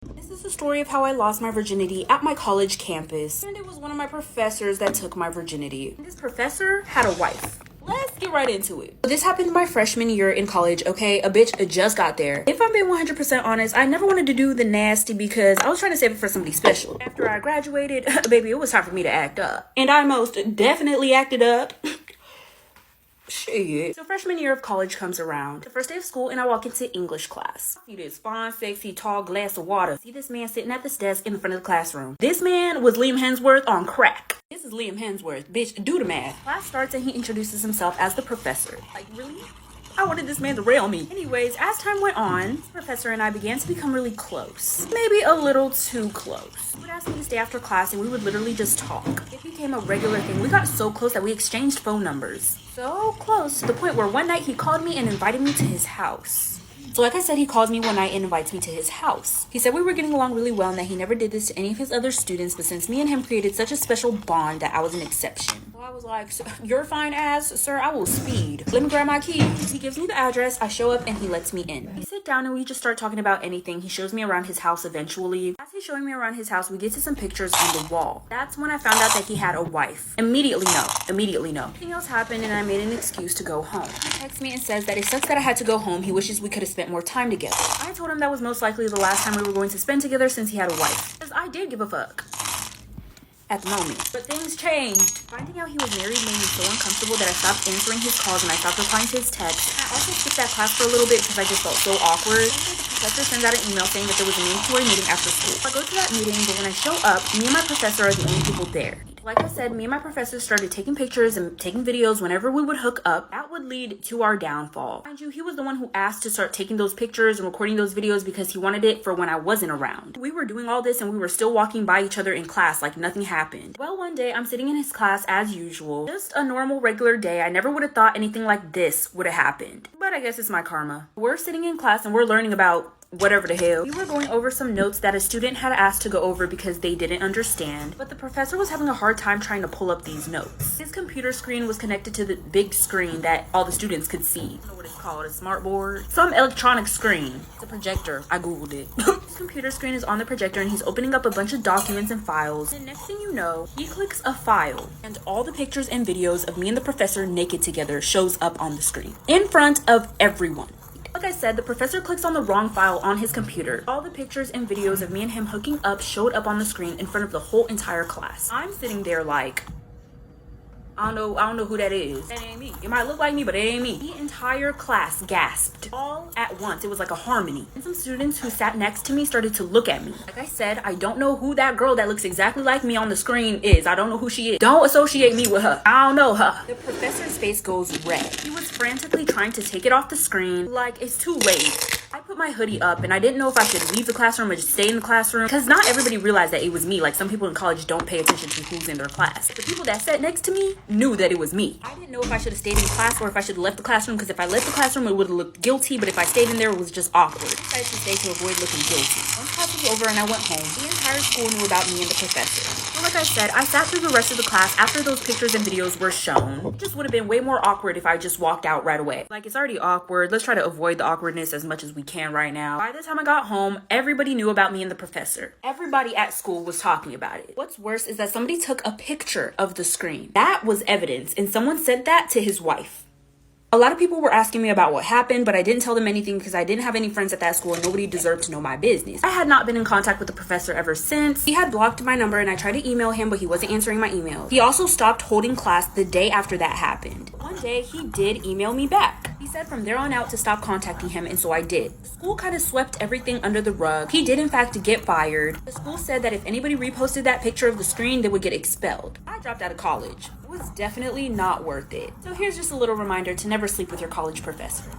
This is the story of how I lost my virginity at my college campus, and it was one of my professors that took my virginity. This professor had a wife. Let's get right into it. This happened my freshman year in college, okay? A bitch just got there. If I'm being 100% honest, I never wanted to do the nasty because I was trying to save it for somebody special. After I graduated, baby, it was time for me to act up. And I most definitely acted up. Shit. So freshman year of college comes around. The first day of school and I walk into English class. See this fine, sexy, tall glass of water. See this man sitting at this desk in the front of the classroom. This man was Liam Hemsworth on crack. This is Liam Hemsworth. Bitch, do the math. Class starts and he introduces himself as the professor. Like, really? I wanted this man to rail me. Anyways, as time went on, the professor and I began to become really close. Maybe a little too close. He would ask me to stay after class and we would literally just talk. It became a regular thing. We got so close that we exchanged phone numbers. So close to the point where one night he called me and invited me to his house. So like I said, he calls me one night and invites me to his house. He said we were getting along really well and that he never did this to any of his other students, but since me and him created such a special bond that I was an exception. So I was like, "Your fine ass, sir, I will speed. Let me grab my keys." He gives me the address, I show up and he lets me in. We sit down and we just start talking about anything. He shows me around his house eventually. As he's showing me around his house, we get to some pictures on the wall. That's when I found out that he had a wife. Immediately no. Nothing else happened and I made an excuse to go home. He texts me and says that it sucks that I had to go home. He wishes we could have spent more time together. I told him that was most likely the last time we were going to spend together since he had a wife. Because I did give a fuck at the moment. But things changed. Finding out he was married made me so uncomfortable that I stopped answering his calls and I stopped replying to his texts. I also skipped that class for a little bit because I just felt so awkward. The professor sends out an email saying that there was a mandatory meeting after school. I go to that meeting, but when I show up, me and my professor are the only people there. Like I said, me and my professor started taking pictures and taking videos whenever we would hook up. That would lead to our downfall. Mind you, he was the one who asked to start taking those pictures and recording those videos because he wanted it for when I wasn't around. We were doing all this and we were still walking by each other in class like nothing happened. Well, one day I'm sitting in his class as usual. Just a normal regular day. I never would have thought anything like this would have happened. But I guess it's my karma. We're sitting in class and we're learning about whatever the hell. We were going over some notes that a student had asked to go over because they didn't understand, but the professor was having a hard time trying to pull up these notes. His computer screen was connected to the big screen that all the students could see. I don't know what it's called, a smart board? Some electronic screen. It's a projector. I googled it. His computer screen is on the projector and he's opening up a bunch of documents and files. And next thing you know, he clicks a file and all the pictures and videos of me and the professor naked together shows up on the screen in front of everyone. Like I said, the professor clicks on the wrong file on his computer. All the pictures and videos of me and him hooking up showed up on the screen in front of the whole entire class. I'm sitting there like, I don't know who that is. That ain't me. It might look like me, but it ain't me. The entire class gasped all at once. It was like a harmony. And some students who sat next to me started to look at me. Like I said, I don't know who that girl that looks exactly like me on the screen is. I don't know who she is. Don't associate me with her. I don't know her. The professor's face goes red. He was frantically trying to take it off the screen. Like, it's too late. I put my hoodie up and I didn't know if I should leave the classroom or just stay in the classroom because not everybody realized that it was me. Like, some people in college don't pay attention to who's in their class. The people that sat next to me knew that it was me. I didn't know if I should have stayed in class or if I should have left the classroom because if I left the classroom it would have looked guilty, but if I stayed in there it was just awkward. I decided to stay to avoid looking guilty. Once class was over and I went home, the entire school knew about me and the professor. So like I said, I sat through the rest of the class after those pictures and videos were shown. It just would have been way more awkward if I just walked out right away. Like, it's already awkward. Let's try to avoid the awkwardness as much as we can right now. By the time I got home, everybody knew about me and the professor. Everybody at school was talking about it. What's worse is that somebody took a picture of the screen. That was evidence, and someone sent that to his wife. A lot of people were asking me about what happened, but I didn't tell them anything because I didn't have any friends at that school and nobody deserved to know my business. I had not been in contact with the professor ever since. He had blocked my number and I tried to email him, but he wasn't answering my emails. He also stopped holding class the day after that happened. One day, he did email me back. He said from there on out to stop contacting him, and so I did. The school kind of swept everything under the rug. He did in fact get fired. The school said that if anybody reposted that picture of the screen, they would get expelled. I dropped out of college. It was definitely not worth it. So here's just a little reminder to never sleep with your college professor.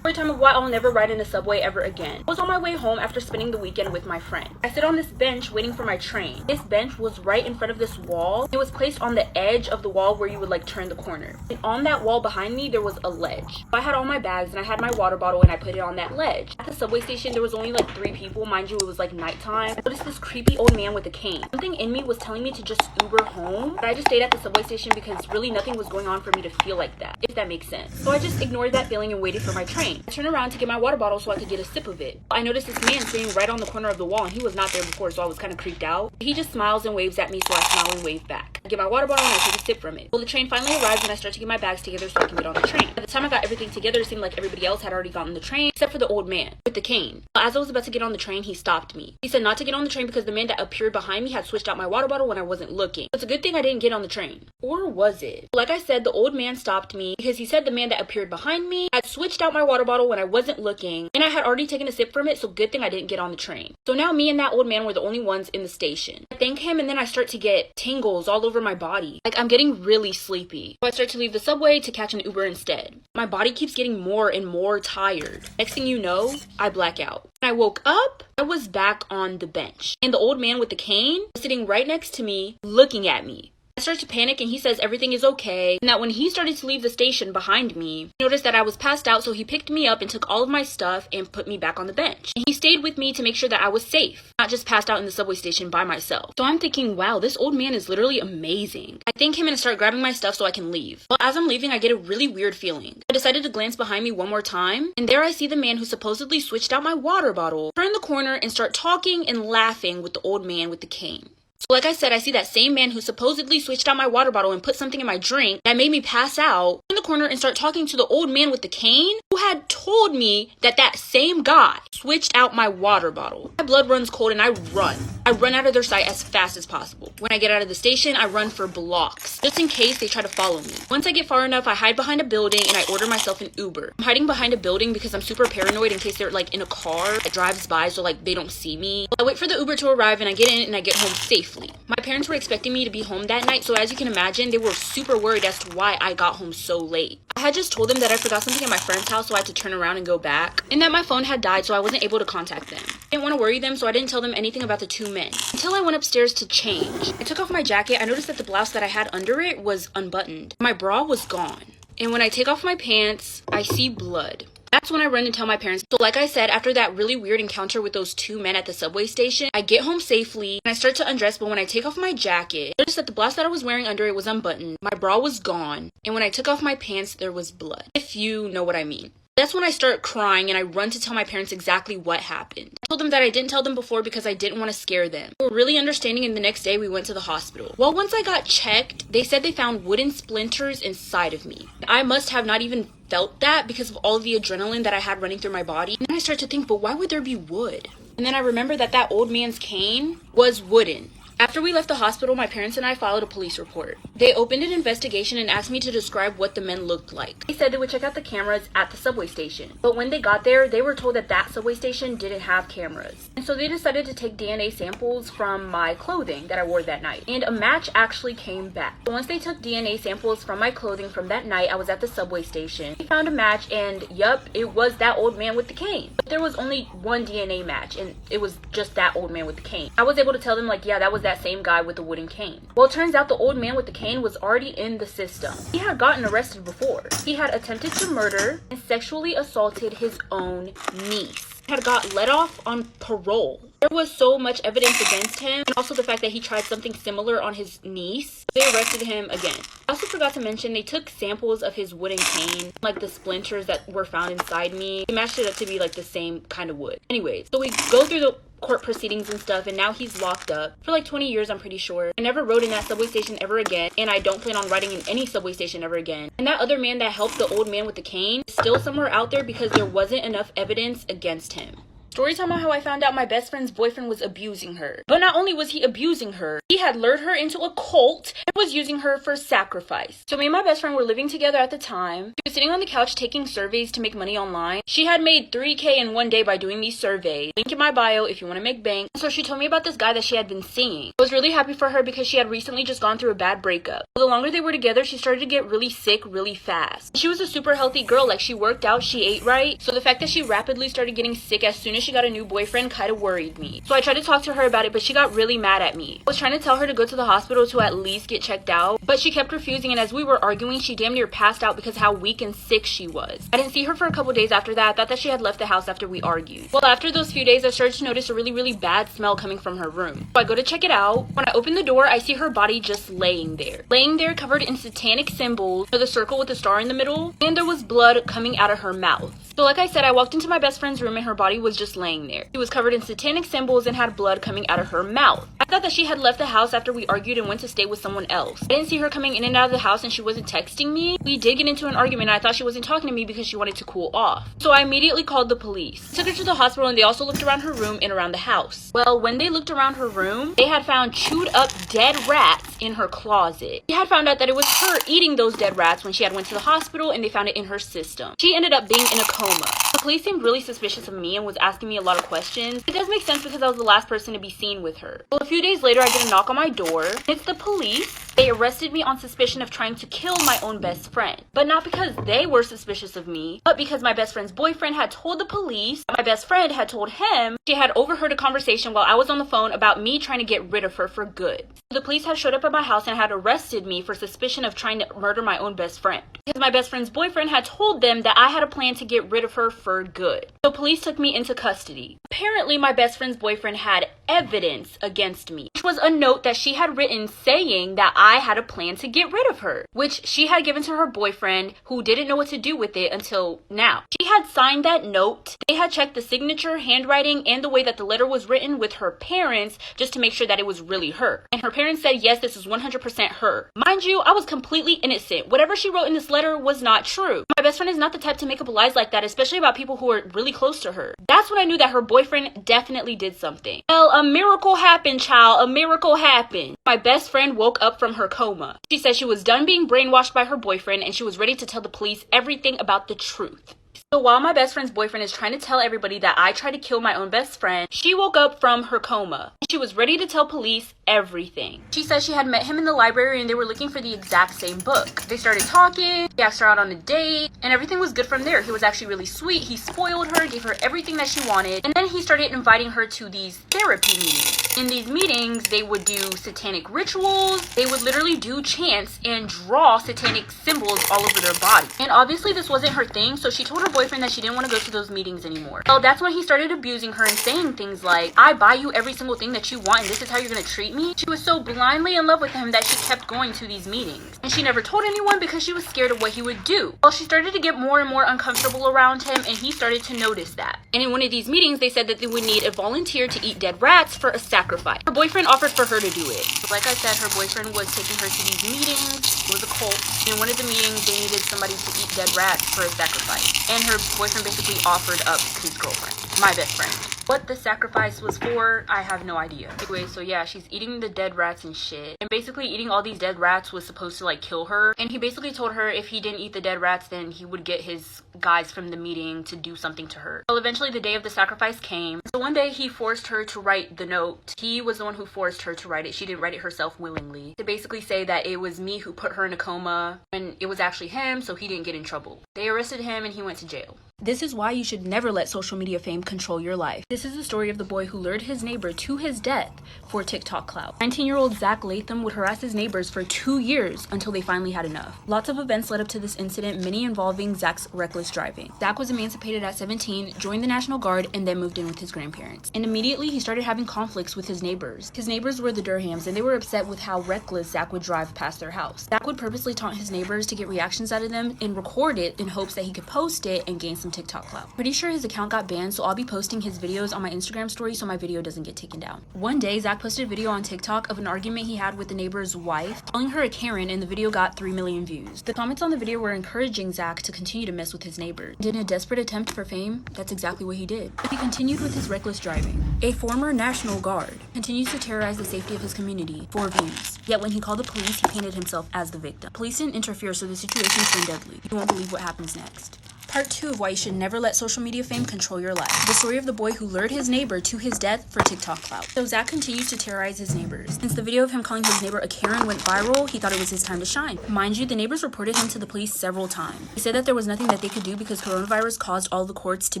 Story time of why I'll never ride in a subway ever again. I was on my way home after spending the weekend with my friend. I sit on this bench waiting for my train. This bench was right in front of this wall. It was placed on the edge of the wall where you would like turn the corner. And on that wall behind me, there was a ledge. I had all my bags and I had my water bottle and I put it on that ledge. At the subway station, there was only like 3 people. Mind you, it was like nighttime. I noticed this creepy old man with a cane. Something in me was telling me to just Uber home, but I just stayed at the subway station because really nothing was going on for me to feel like that, if that makes sense. So I just ignored that feeling and waited for my train. cane. I turned around to get my water bottle so I could get a sip of it. I noticed this man sitting right on the corner of the wall, and he was not there before, so I was kind of creeped out. He just smiles and waves at me, so I smile and wave back. I get my water bottle and I take a sip from it. Well, the train finally arrives and I start to get my bags together so I can get on the train. By the time I got everything together, it seemed like everybody else had already gotten the train, except for the old man with the cane. As I was about to get on the train, he stopped me. He said not to get on the train because the man that appeared behind me had switched out my water bottle when I wasn't looking. It's a good thing I didn't get on the train. Or was it? Like I said, the old man stopped me because he said the man that appeared behind me had switched out my water bottle when I wasn't looking, and I had already taken a sip from it, so good thing I didn't get on the train. So now me and that old man were the only ones in the station. I thank him, and then I start to get tingles all over my body. Like, I'm getting really sleepy. So I start to leave the subway to catch an Uber instead. My body keeps getting more and more tired. Next thing you know, I black out. When I woke up, I was back on the bench, and the old man with the cane was sitting right next to me, looking at me. I started to panic, and he says everything is okay, and that when he started to leave the station behind me, he noticed that I was passed out, so he picked me up and took all of my stuff and put me back on the bench. And he stayed with me to make sure that I was safe, not just passed out in the subway station by myself. So I'm thinking, wow, this old man is literally amazing. I thank him and start grabbing my stuff so I can leave. Well, as I'm leaving, I get a really weird feeling. I decided to glance behind me one more time, and there I see the man who supposedly switched out my water bottle turn the corner and start talking and laughing with the old man with the cane. So like I said, I see that same man who supposedly switched out my water bottle and put something in my drink that made me pass out in the corner and start talking to the old man with the cane who had told me that that same guy switched out my water bottle. My blood runs cold and I run. I run out of their sight as fast as possible. When I get out of the station, I run for blocks, just in case they try to follow me. Once I get far enough, I hide behind a building and I order myself an Uber. I'm hiding behind a building because I'm super paranoid in case they're like in a car that drives by so like they don't see me. I wait for the Uber to arrive and I get in and I get home safely. My parents were expecting me to be home that night, so as you can imagine, they were super worried as to why I got home so late. I had just told them that I forgot something at my friend's house, so I had to turn around and go back, and that my phone had died, so I wasn't able to contact them. I didn't want to worry them, so I didn't tell them anything about the two men until I went upstairs to change. I took off my jacket. I noticed that the blouse that I had under it was unbuttoned. My bra was gone. And when I take off my pants, I see blood. That's when I run and tell my parents. So like I said, after that really weird encounter with those two men at the subway station, I get home safely and I start to undress, but when I take off my jacket, I noticed that the blouse that I was wearing under it was unbuttoned, my bra was gone, and when I took off my pants, there was blood. If you know what I mean. That's when I start crying and I run to tell my parents exactly what happened. I told them that I didn't tell them before because I didn't want to scare them. They were really understanding, and the next day we went to the hospital. Well, once I got checked, they said they found wooden splinters inside of me. I must have not even felt that because of all the adrenaline that I had running through my body. And then I start to think, but why would there be wood? And then I remember that that old man's cane was wooden. After we left the hospital, my parents and I filed a police report. They opened an investigation and asked me to describe what the men looked like. They said they would check out the cameras at the subway station. But when they got there, they were told that that subway station didn't have cameras. And so they decided to take DNA samples from my clothing that I wore that night. And a match actually came back. So once they took DNA samples from my clothing from that night, I was at the subway station. They found a match, and yup, it was that old man with the cane. But there was only one DNA match, and it was just that old man with the cane. I was able to tell them, like, yeah, that was that same guy with the wooden cane. Well, it turns out the old man with the cane was already in the system. He had gotten arrested before. He had attempted to murder and sexually assaulted his own niece. He had got let off on parole. There was so much evidence against him, and also the fact that he tried something similar on his niece. They arrested him again. I also forgot to mention they took samples of his wooden cane, like the splinters that were found inside me. They matched it up to be like the same kind of wood. Anyways, so we go through the court proceedings and stuff, and now he's locked up for like 20 years, I'm pretty sure. I never rode in that subway station ever again, and I don't plan on riding in any subway station ever again. And that other man that helped the old man with the cane is still somewhere out there because there wasn't enough evidence against him. Story time on how I found out my best friend's boyfriend was abusing her. But not only was he abusing her, he had lured her into a cult and was using her for sacrifice. So me and my best friend were living together at the time. She was sitting on the couch taking surveys to make money online. She had made $3K in one day by doing these surveys. Link in my bio if you want to make bank. So she told me about this guy that she had been seeing. I was really happy for her because she had recently just gone through a bad breakup. The longer they were together, she started to get really sick really fast. She was a super healthy girl, like she worked out, she ate right. So the fact that she rapidly started getting sick as soon as she got a new boyfriend kind of worried me. So I tried to talk to her about it, but she got really mad at me. I was trying to tell her to go to the hospital to at least get checked out, but she kept refusing, and as we were arguing, she damn near passed out because how weak and sick she was. I didn't see her for a couple days after that. I thought that she had left the house after we argued. Well, after those few days, I started to notice a really bad smell coming from her room. So I go to check it out. When I open the door, I see her body just laying there. Laying there covered in satanic symbols, with a circle with a star in the middle, and there was blood coming out of her mouth. So like I said, I walked into my best friend's room and her body was just laying there. She was covered in satanic symbols and had blood coming out of her mouth. I thought that she had left the house after we argued and went to stay with someone else. I didn't see her coming in and out of the house, and she wasn't texting me. We did get into an argument, and I thought she wasn't talking to me because she wanted to cool off. So I immediately called the police. Took her to the hospital, and they also looked around her room and around the house. Well, when they looked around her room, they had found chewed up dead rats in her closet. She had found out that it was her eating those dead rats when she had went to the hospital, and they found it in her system. She ended up being in a coma. The police seemed really suspicious of me and was asking me a lot of questions. It does make sense because I was the last person to be seen with her. Well, a few days later, I get a knock on my door. It's the police. They arrested me on suspicion of trying to kill my own best friend. But not because they were suspicious of me, but because my best friend's boyfriend had told the police that my best friend had told him she had overheard a conversation while I was on the phone about me trying to get rid of her for good. The police had showed up at my house and had arrested me for suspicion of trying to murder my own best friend, because my best friend's boyfriend had told them that I had a plan to get rid of her for good. So police took me into custody. Apparently, my best friend's boyfriend had evidence against me, which was a note that she had written saying that I had a plan to get rid of her, which she had given to her boyfriend, who didn't know what to do with it until now. She had signed that note. They had checked the signature, handwriting, and the way that the letter was written with her parents just to make sure that it was really her. And her parents said, yes, this is 100% her. Mind you, I was completely innocent. Whatever she wrote in this letter was not true. My best friend is not the type to make up lies like that, especially about people who are really close to her. That's when I knew that her boyfriend definitely did something. Well, a miracle happened, child. A miracle happened. My best friend woke up from her coma. She said she was done being brainwashed by her boyfriend and she was ready to tell the police everything about the truth. So while my best friend's boyfriend is trying to tell everybody that I tried to kill my own best friend, she woke up from her coma. She was ready to tell police everything. She said she had met him in the library and they were looking for the exact same book. They started talking, he asked her out on a date, and everything was good from there. He was actually really sweet. He spoiled her, gave her everything that she wanted, and then he started inviting her to these therapy meetings. In these meetings, they would do satanic rituals. They would literally do chants and draw satanic symbols all over their body. And obviously this wasn't her thing, so she told her boyfriend that she didn't want to go to those meetings anymore. Well, that's when he started abusing her and saying things like, I buy you every single thing that you want and this is how you're gonna treat me. She was so blindly in love with him that she kept going to these meetings. And she never told anyone because she was scared of what he would do. Well, she started to get more and more uncomfortable around him, and he started to notice that. And in one of these meetings, they said that they would need a volunteer to eat dead rats for a sacrifice. Her boyfriend offered for her to do it. So like I said, her boyfriend was taking her to these meetings. It was a cult. In one of the meetings, they needed somebody to eat dead rats for a sacrifice. And her boyfriend basically offered up his girlfriend, my best friend. What the sacrifice was for, I have no idea. Anyway, so yeah, she's eating the dead rats and shit. And basically eating all these dead rats was supposed to like kill her. And he basically told her if he didn't eat the dead rats, then he would get his guys from the meeting to do something to her. Well, eventually the day of the sacrifice came. So one day he forced her to write the note. He was the one who forced her to write it. She didn't write it herself willingly. To basically say that it was me who put her in a coma and it was actually him, so he didn't get in trouble. They arrested him and he went to jail. This is why you should never let social media fame control your life. This is the story of the boy who lured his neighbor to his death for TikTok clout. 19-year-old Zach Latham would harass his neighbors for 2 years until they finally had enough. Lots of events led up to this incident, many involving Zach's reckless driving. Zach was emancipated at 17, joined the National Guard, and then moved in with his grandparents. And immediately he started having conflicts with his neighbors. His neighbors were the Durhams, and they were upset with how reckless Zach would drive past their house. Zach would purposely taunt his neighbors to get reactions out of them and record it in hopes that he could post it and gain some TikTok clout. Pretty sure his account got banned, so I'll be posting his videos on my Instagram story so my video doesn't get taken down. One day, Zach posted a video on TikTok of an argument he had with the neighbor's wife, calling her a Karen, and the video got 3 million views. The comments on the video were encouraging Zach to continue to mess with his neighbor. And in a desperate attempt for fame, that's exactly what he did. He continued with his reckless driving. A former National Guard continues to terrorize the safety of his community for views. Yet when he called the police, he painted himself as the victim. Police didn't interfere, so the situation turned deadly. You won't believe what happens next. Part 2 of why you should never let social media fame control your life. The story of the boy who lured his neighbor to his death for TikTok clout. So Zach continues to terrorize his neighbors. Since the video of him calling his neighbor a Karen went viral, he thought it was his time to shine. Mind you, the neighbors reported him to the police several times. They said that there was nothing that they could do because coronavirus caused all the courts to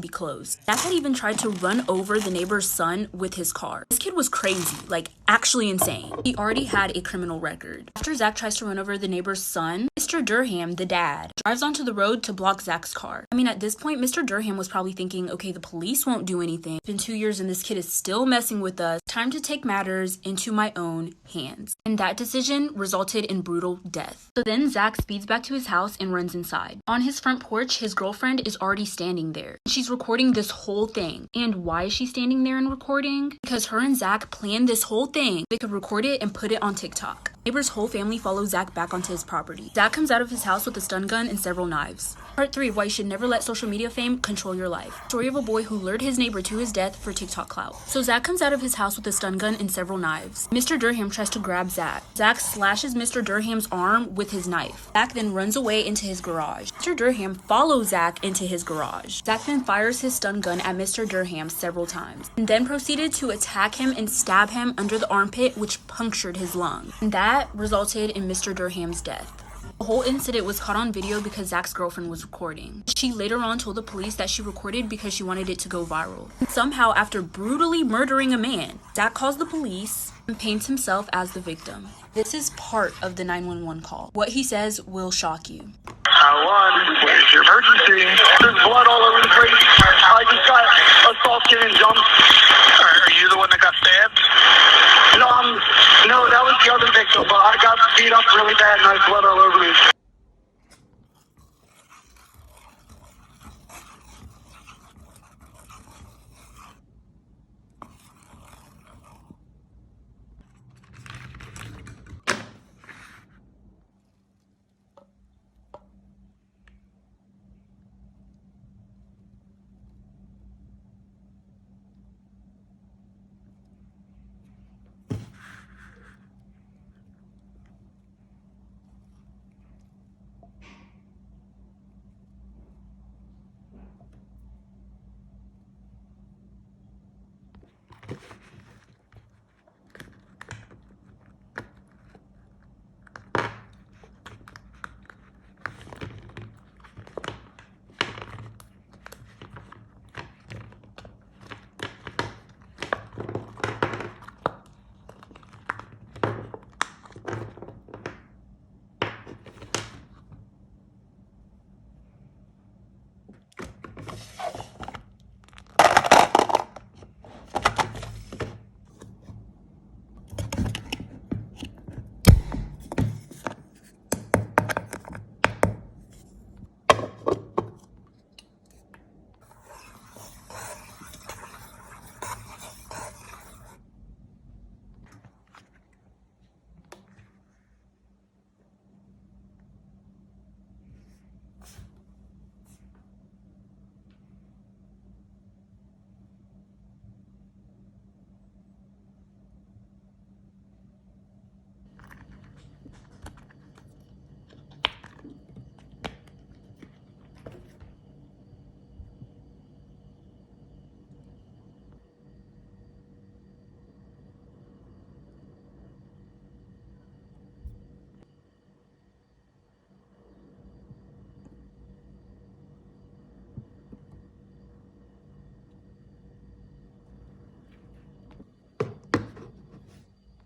be closed. Zach had even tried to run over the neighbor's son with his car. This kid was crazy, like actually insane. He already had a criminal record. After Zach tries to run over the neighbor's son, Mr. Durham, the dad, drives onto the road to block Zach's car. I mean, at this point, Mr. Durham was probably thinking, okay, the police won't do anything. It's been 2 years and this kid is still messing with us. Time to take matters into my own hands. And that decision resulted in brutal death. So then Zach speeds back to his house and runs inside. On his front porch, his girlfriend is already standing there. She's recording this whole thing. And why is she standing there and recording? Because her and Zach planned this whole thing. They could record it and put it on TikTok. Neighbor's whole family follows Zach back onto his property. Zach comes out of his house with a stun gun and several knives. Part 3 of why you should never let social media fame control your life. Story of a boy who lured his neighbor to his death for TikTok clout. So Zach comes out of his house with a stun gun and several knives. Mr. Durham tries to grab Zach. Zach slashes Mr. Durham's arm with his knife. Zach then runs away into his garage. Mr. Durham follows Zach into his garage. Zach then fires his stun gun at Mr. Durham several times, and then proceeded to attack him and stab him under the armpit, which punctured his lung. And that resulted in Mr. Durham's death. The whole incident was caught on video because Zach's girlfriend was recording. She later on told the police that she recorded because she wanted it to go viral. Somehow, after brutally murdering a man, Zach calls the police and paints himself as the victim. This is part of the 911 call. What he says will shock you. 911, where's your emergency? There's blood all over the place. I just got assaulted and jumped. Are you the one that got stabbed? No, that was the other victim, but I got beat up really bad and I had blood all over me.